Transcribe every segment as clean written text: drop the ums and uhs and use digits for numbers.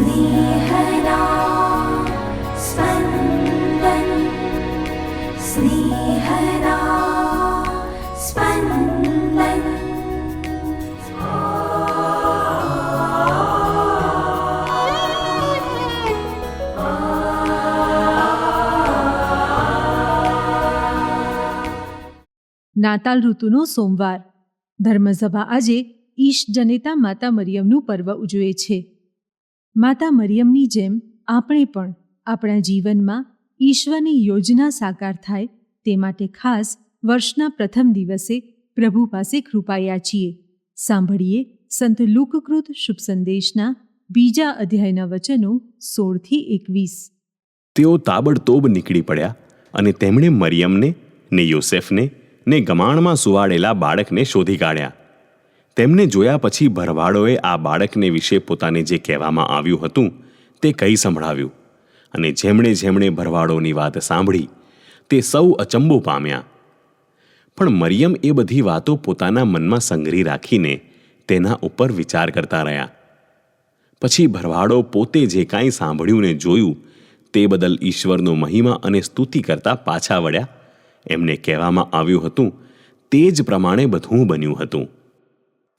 स्नेहदा स्पन्दन स्नेहदा स्पन्दन। નાતાલ ઋતુનો સોમવાર. ધર્મસભા આજે ઈશ જનેતા માતા મરિયમનું પર્વ ઉજવે છે. માતા મરિયમની જેમ આપણે પણ આપણા જીવનમાં ઈશ્વરની યોજના સાકાર થાય તે માટે ખાસ વર્ષના પ્રથમ દિવસે પ્રભુ પાસે કૃપા યાચીએ. સાંભળીએ સંત લુકકૃત શુભ સંદેશના 2 અધ્યાયના વચનો 16-21. તેઓ તાબડતોબ નીકળી પડ્યા અને તેમણે મરિયમને ને યોસેફને ને ગમાણમાં સુવાડેલા બાળકને શોધી કાઢ્યા. તેમને જોયા પછી ભરવાડોએ આ બાળકને વિશે પોતાને જે કહેવામાં આવ્યું હતું તે કહી સંભળાવ્યું, અને જેમણે જેમણે ભરવાડોની વાત સાંભળી તે સૌ અચંબો પામ્યા. પણ મરિયમ એ બધી વાતો પોતાના મનમાં સંગ્રહી રાખીને તેના ઉપર વિચાર કરતા રહ્યા. પછી ભરવાડો પોતે જે કાંઈ સાંભળ્યું ને જોયું તે બદલ ઈશ્વરનો મહિમા અને સ્તુતિ કરતા પાછા વળ્યા. એમને કહેવામાં આવ્યું હતું તે જ પ્રમાણે બધું બન્યું હતું.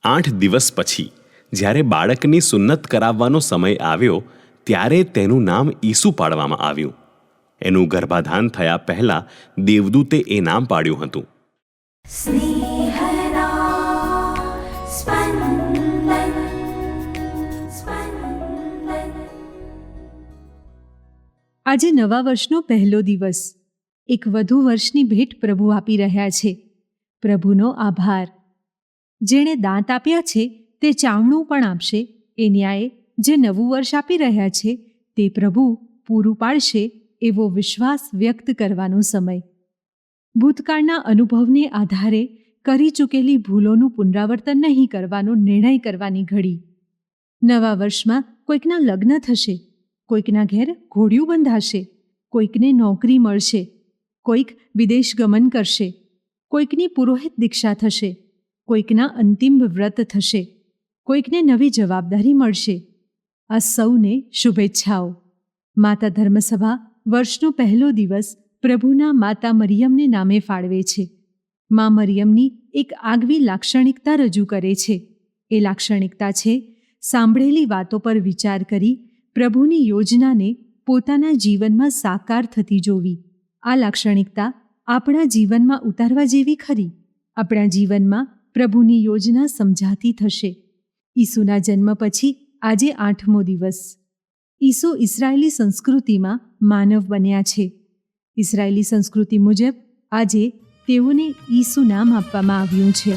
8 દિવસ પછી જ્યારે બાળકની સુન્નત કરાવવાનો સમય આવ્યો ત્યારે તેનું નામ ઈસુ પાડવામાં આવ્યું. એનું ગર્ભાધાન થયા પહેલા દેવદૂતે એ નામ પાડ્યું હતું. स्नेहदा स्पन्दन स्पन्दन। આજે નવા વર્ષનો પહેલો દિવસ. એક વધુ વર્ષની ભેટ પ્રભુ આપી રહ્યા છે. પ્રભુનો આભાર. જેણે દાંત આપ્યા છે તે ચામડું પણ આપશે. એ ન્યાયે જે નવું વર્ષ આપી રહ્યા છે તે પ્રભુ પૂરું પાડશે એવો વિશ્વાસ વ્યક્ત કરવાનો સમય. ભૂતકાળના અનુભવને આધારે કરી ચૂકેલી ભૂલોનું પુનરાવર્તન નહીં કરવાનો નિર્ણય કરવાની ઘડી. નવા વર્ષમાં કોઈકના લગ્ન થશે, કોઈકના ઘેર ઘોડિયું બંધાશે, કોઈકને નોકરી મળશે, કોઈક વિદેશ ગમન કરશે, કોઈકની પુરોહિત દીક્ષા થશે, કોઈકના અંતિમ વ્રત થશે, કોઈકને નવી જવાબદારી મળશે. આ સૌને શુભેચ્છાઓ. માતા ધર્મસભા વર્ષનો પહેલો દિવસ પ્રભુના માતા મરિયમને નામે ફાળવે છે. મા મરિયમની એક આગવી લાક્ષણિકતા રજૂ કરે છે. એ લાક્ષણિકતા છે સાંભળેલી વાતો પર વિચાર કરી પ્રભુની યોજનાને પોતાના જીવનમાં સાકાર થતી જોવી. આ લાક્ષણિકતા આપણા જીવનમાં ઉતારવા જેવી ખરી. આપણા જીવનમાં પ્રભુની યોજના સમજાતી થશે. ઈસુના જન્મ પછી આજે 8મો દિવસ. ઈસુ ઇસરાયેલી સંસ્કૃતિમાં માનવ બન્યા છે. ઇસરાયેલી સંસ્કૃતિ મુજબ આજે તેઓને ઈસુ નામ આપવામાં આવ્યું છે.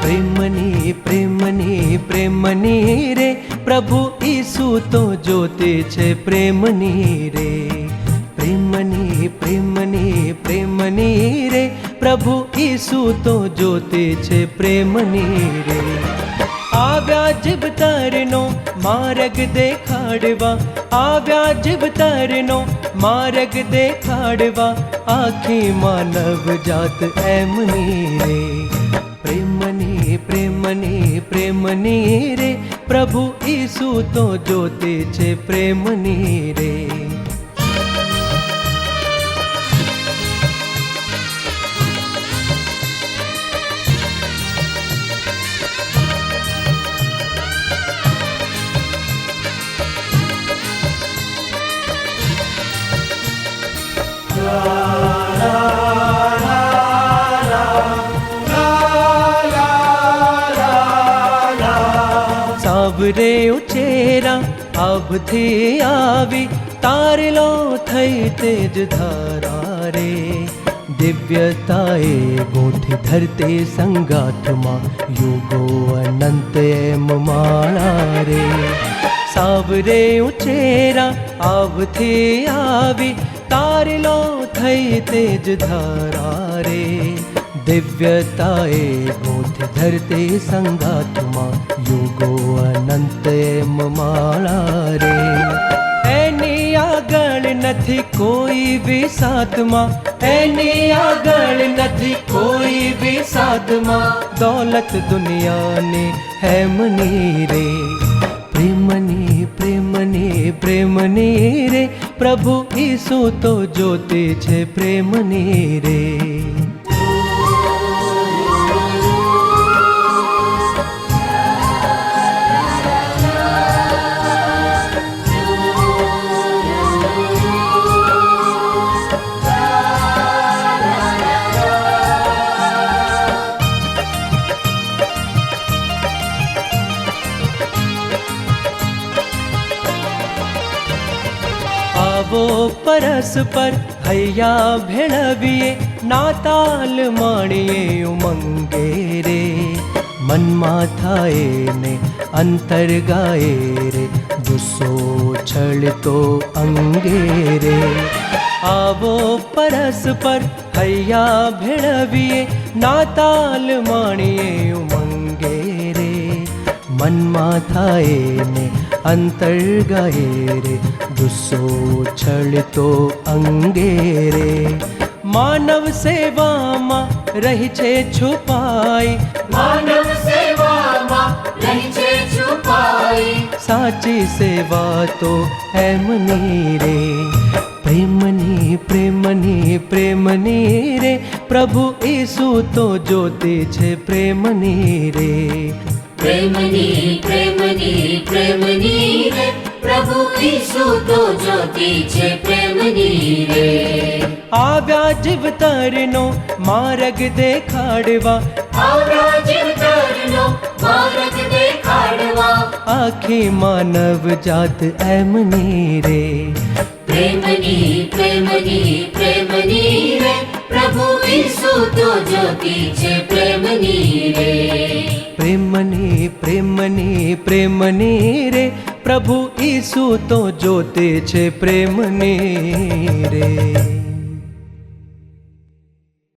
પ્રેમની પ્રેમની પ્રેમની રે પ્રભુ ઈસુ તો જોતે છે પ્રેમની રે. પ્રેમની પ્રેમની પ્રેમની રે પ્રભુ ઈસુ તો જોતે છે પ્રેમની રે. આવ્યા જીવતરનો માર્ગ દેખાડવા, આવ્યા જીવતરનો માર્ગ દેખાડવા, આખી માનવ જાત એમની રે. પ્રેમની પ્રેમની પ્રેમની રે પ્રભુ ઈસુ તો જોતે છે પ્રેમની રે. સાવરે ઉચેરા આભથી આવી તારેલો થઈ તેજ ધારા રે દિવ્યતાએ ગોઠી ધરતે સંગાથમાં યુગો અનંત એમ માળા રે સાવરે ઉચેરા આવથી આવી તારેલો થઈ તેજ ધારા રે દિવ્યતાએ ગોઠી ધરતે સંગાથમાં યુગો અનંત એમ માળા રે એની આગળ નથી કોઈ વિસાતમાં એની આગળ નથી કોઈ વિસાતમાં દોલત દુનિયાની હેમની રે પ્રેમની પ્રેમની પ્રેમની રે પ્રભુ ઈસુ તો જ્યોતિ છે પ્રેમની રે આવો પરસ્પર હૈયા ભેળવીએ નાતાલ માણીએ ઉમંગે રે મનમાં થાય ને અંતર ગાય રે જુસ્સો છળતો અંગે રે આવો પરસ્પર હૈયા ભેળવીએ નાતાલ માણીએ ઉમંગે રે મનમાં થાય ને અંતર ગાય રે જુસ્સો છળતો અંગે રે માનવ સેવામાં રહી છે છુપાઈ માનવ સેવામાં રહી છે છુપાઈ સાચી સેવા તો એમની રે પ્રેમની પ્રેમની પ્રેમની રે પ્રભુ ઈસુ તો જ્યોતિ છે પ્રેમની રે પ્રેમની પ્રેમની પ્રેમની રે પ્રભુ ઈસુ તો જ્યોતિ છે પ્રેમની રે આવ્યા જીવતરનો માર્ગ દેખાડવા આવ્યા જીવતરનો માર્ગ દેખાડવા આખી માનવ જાત એમની રે પ્રેમની પ્રેમની પ્રેમની રે પ્રભુ ઈસુ તો જ્યોતિ છે પ્રેમની રે પ્રેમની પ્રેમની પ્રેમની રે પ્રભુ ઈસુ તો જ્યોતિ છે પ્રેમની રે